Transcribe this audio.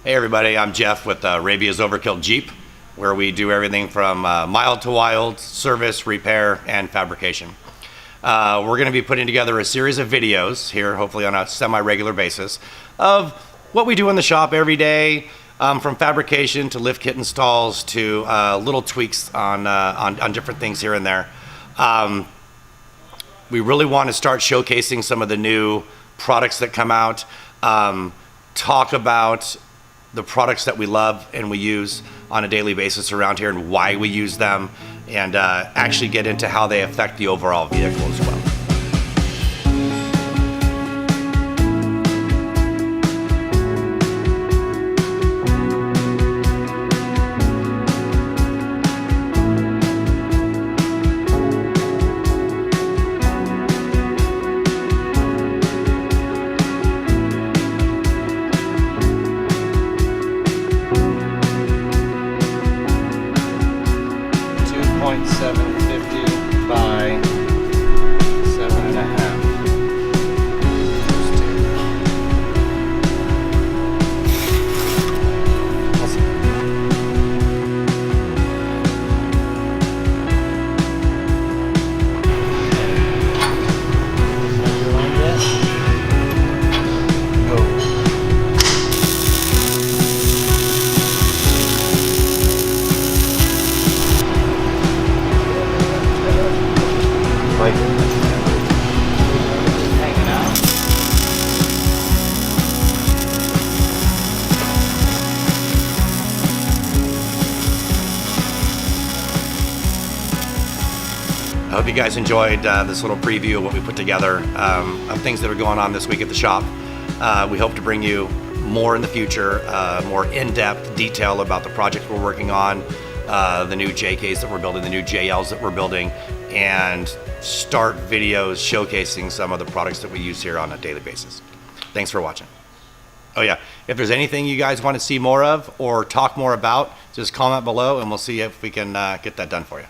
Hey everybody, I'm Jeff with Arabia's Overkill Jeep, where we do everything from mild to wild, service, repair, and fabrication. We're going to be putting together a series of videos here, hopefully on a semi-regular basis, of what we do in the shop every day, from fabrication to lift kit installs to little tweaks on different things here and there. We really want to start showcasing some of the new products that come out, talk about the products that we love and we use on a daily basis around here and why we use them, and actually get into how they affect the overall vehicle as well. .750 by 7.5. Hanging out. I hope you guys enjoyed this little preview of what we put together, of things that are going on this week at the shop. We hope to bring you more in the future, more in-depth detail about the projects we're working on, the new JKs that we're building, the new JLs that we're building, and start videos showcasing some of the products that we use here on a daily basis. Thanks for watching. Oh yeah, if there's anything you guys want to see more of or talk more about, just comment below and we'll see if we can get that done for you.